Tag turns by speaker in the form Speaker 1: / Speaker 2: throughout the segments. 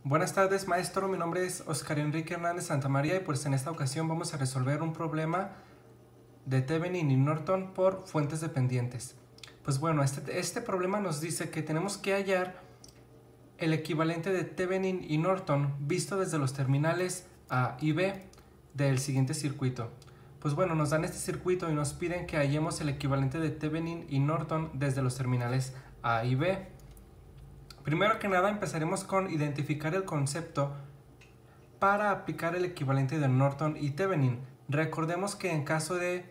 Speaker 1: Buenas tardes, maestro. Mi nombre es Oscar Enrique Hernández Santamaría y pues en esta ocasión vamos a resolver un problema de Thevenin y Norton por fuentes dependientes. Pues bueno, este problema nos dice que tenemos que hallar el equivalente de Thevenin y Norton visto desde los terminales A y B del siguiente circuito. Pues bueno, nos dan este circuito y nos piden que hallemos el equivalente de Thevenin y Norton desde los terminales A y B. Primero que nada empezaremos con identificar el concepto para aplicar el equivalente de Norton y Thevenin. Recordemos que en caso del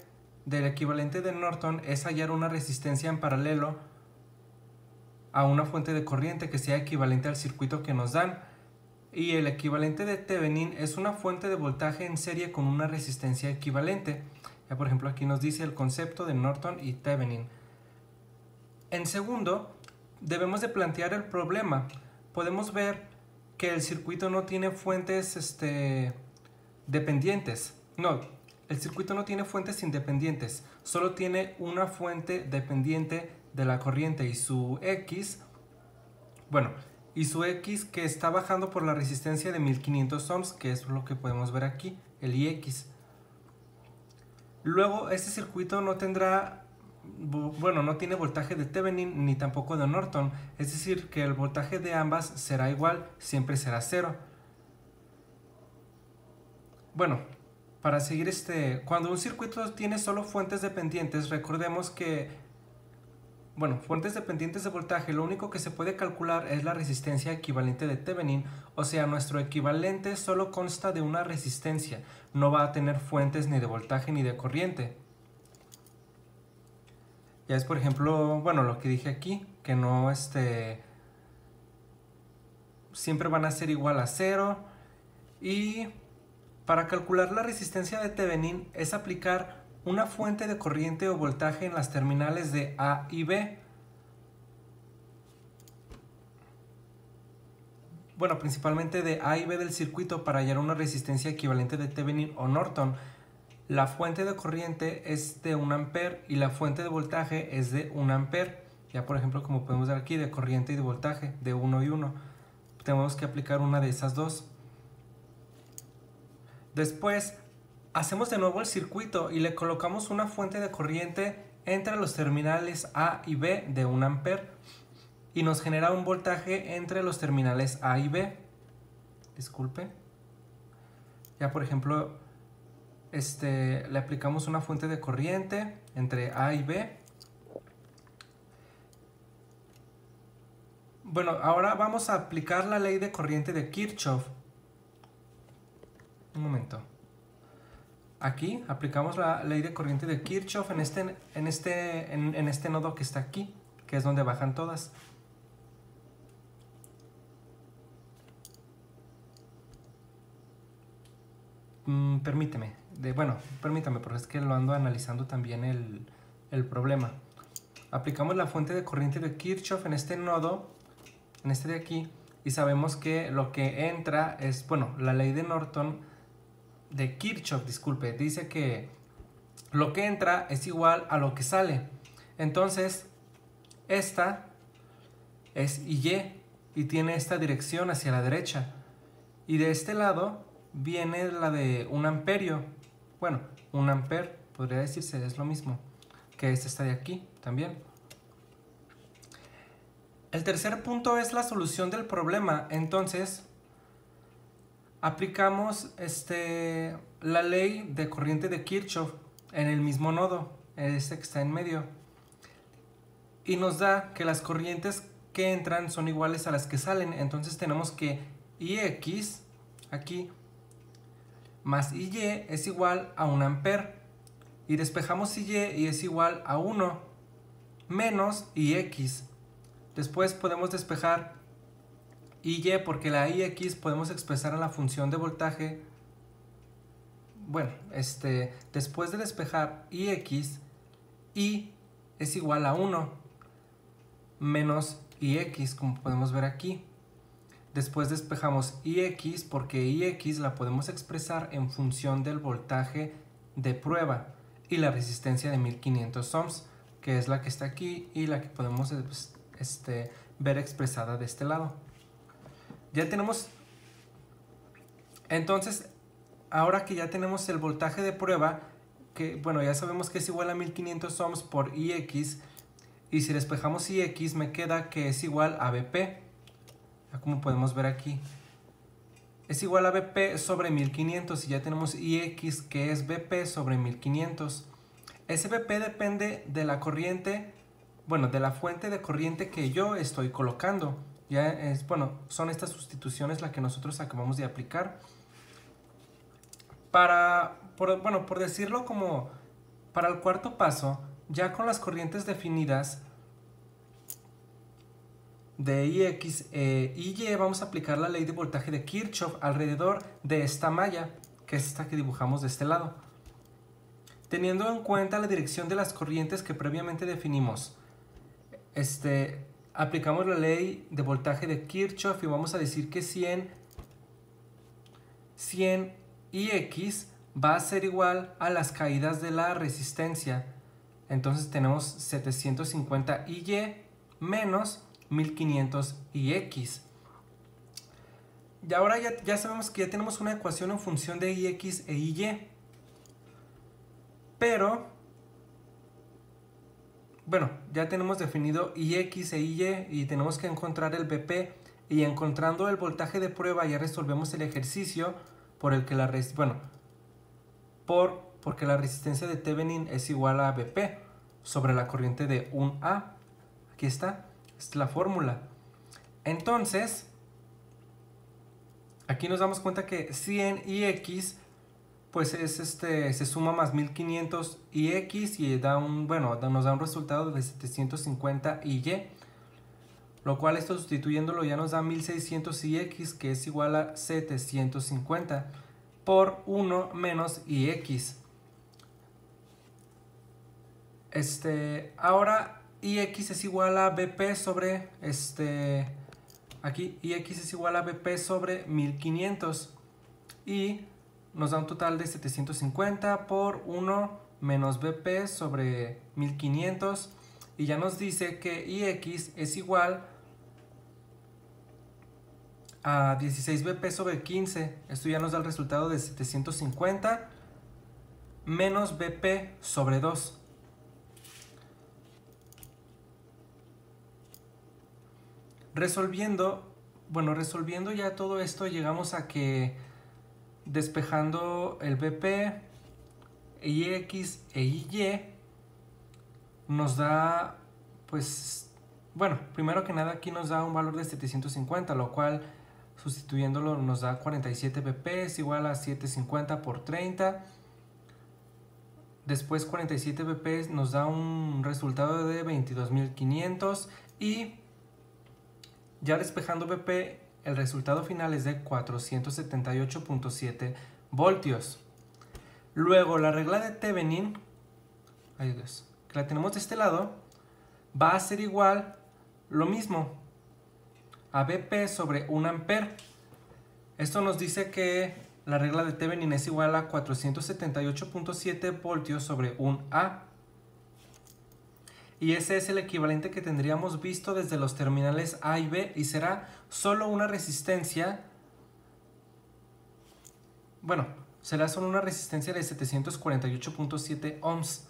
Speaker 1: equivalente de Norton es hallar una resistencia en paralelo a una fuente de corriente que sea equivalente al circuito que nos dan. Y el equivalente de Thevenin es una fuente de voltaje en serie con una resistencia equivalente. Ya por ejemplo aquí nos dice el concepto de Norton y Thevenin. En segundo, debemos de plantear el problema. Podemos ver que el circuito no tiene fuentes dependientes. No, el circuito no tiene fuentes independientes. Solo tiene una fuente dependiente de la corriente y su X. Bueno, y su X que está bajando por la resistencia de 1500 ohms, que es lo que podemos ver aquí, el IX. Luego, este circuito no tendrá, bueno, no tiene voltaje de Thevenin ni tampoco de Norton, es decir, que el voltaje de ambas será igual, siempre será 0. Bueno, para seguir cuando un circuito tiene solo fuentes dependientes, recordemos que fuentes dependientes de voltaje, lo único que se puede calcular es la resistencia equivalente de Thevenin, o sea, nuestro equivalente solo consta de una resistencia, no va a tener fuentes ni de voltaje ni de corriente. Ya es, por ejemplo, lo que dije aquí, que no, siempre van a ser igual a 0, y para calcular la resistencia de Thevenin es aplicar una fuente de corriente o voltaje en las terminales de A y B. Bueno, principalmente de A y B del circuito para hallar una resistencia equivalente de Thevenin o Norton. La fuente de corriente es de 1 ampere y la fuente de voltaje es de 1 ampere. Ya por ejemplo, como podemos ver aquí, de corriente y de voltaje, de 1 y 1. Tenemos que aplicar una de esas dos. Después, hacemos de nuevo el circuito y le colocamos una fuente de corriente entre los terminales A y B de 1 ampere y nos genera un voltaje entre los terminales A y B. Disculpe. Ya por ejemplo, le aplicamos una fuente de corriente entre A y B. Bueno, ahora vamos a aplicar la ley de corriente de Kirchhoff. Un momento. Aquí aplicamos la ley de corriente de Kirchhoff en este nodo que está aquí, que es donde bajan todas. Permítame, porque es que lo ando analizando también el problema. Aplicamos la fuente de corriente de Kirchhoff en este nodo, en este de aquí, y sabemos que lo que entra es, la ley de Norton, de Kirchhoff, disculpe, dice que lo que entra es igual a lo que sale. Entonces, esta es Y y tiene esta dirección hacia la derecha. Y de este lado viene la de 1 amperio. Bueno, 1 ampere podría decirse, es lo mismo que esta de aquí también. El tercer punto es la solución del problema. Entonces, aplicamos la ley de corriente de Kirchhoff en el mismo nodo, que está en medio. Y nos da que las corrientes que entran son iguales a las que salen. Entonces tenemos que IX aquí más IY es igual a 1 ampere. Y despejamos IY y es igual a 1 menos IX. Después podemos despejar IY porque la IX podemos expresar en la función de voltaje. Después de despejar IX, Y es igual a 1 menos IX, como podemos ver aquí. Después despejamos IX porque IX la podemos expresar en función del voltaje de prueba y la resistencia de 1500 ohms, que es la que está aquí y la que podemos ver expresada de este lado. Ya tenemos Entonces, ahora que ya tenemos el voltaje de prueba, que bueno, ya sabemos que es igual a 1500 ohms por IX, y si despejamos IX me queda que es igual a BP, ya como podemos ver aquí. Es igual a BP sobre 1500 y ya tenemos IX que es BP sobre 1500. Ese BP depende de la corriente, bueno, de la fuente de corriente que yo estoy colocando. Ya es, bueno, son estas sustituciones las que nosotros acabamos de aplicar. Por decirlo como para el cuarto paso, ya con las corrientes definidas de Ix e Y, vamos a aplicar la ley de voltaje de Kirchhoff alrededor de esta malla, que es esta que dibujamos de este lado. Teniendo en cuenta la dirección de las corrientes que previamente definimos, aplicamos la ley de voltaje de Kirchhoff y vamos a decir que 100 Ix va a ser igual a las caídas de la resistencia. Entonces tenemos 750 Y menos 1500 Ix. Y ahora ya sabemos que ya tenemos una ecuación en función de Ix e Y. Pero, bueno, ya tenemos definido Ix e Y y tenemos que encontrar el BP. Y encontrando el voltaje de prueba ya resolvemos el ejercicio por el que porque la resistencia de Thevenin es igual a BP sobre la corriente de 1A. Aquí está, esta es la fórmula. Entonces, aquí nos damos cuenta que 100 Ix pues se suma más 1500 Ix y nos da un resultado de 750 Y, lo cual esto sustituyéndolo ya nos da 1600 Ix, que es igual a 750 por 1 menos Ix. Ahora Ix es igual a BP sobre aquí Ix es igual a BP sobre 1500 y nos da un total de 750 por 1 menos BP sobre 1500 y ya nos dice que Ix es igual a 16 BP sobre 15. Esto ya nos da el resultado de 750 menos BP sobre 2. Resolviendo ya todo esto, llegamos a que despejando el BP, Ix e Y nos da, pues, bueno, primero que nada aquí nos da un valor de 750, lo cual sustituyéndolo nos da 47 BP, es igual a 750 por 30. Después 47 BP nos da un resultado de 22.500 y ya despejando BP, el resultado final es de 478.7 voltios. Luego la regla de Thevenin, que la tenemos de este lado, va a ser igual lo mismo a BP sobre 1 amper. Esto nos dice que la regla de Thevenin es igual a 478.7 voltios sobre 1A. Y ese es el equivalente que tendríamos visto desde los terminales A y B y será solo una resistencia, será solo una resistencia de 748.7 ohms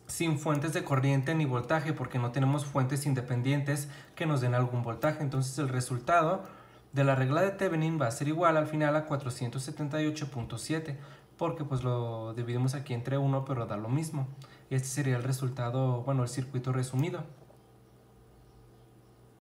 Speaker 1: sin fuentes de corriente ni voltaje porque no tenemos fuentes independientes que nos den algún voltaje. Entonces el resultado de la regla de Thevenin va a ser igual al final a 478.7 porque pues lo dividimos aquí entre 1 pero da lo mismo. Y este sería el resultado, el circuito resumido.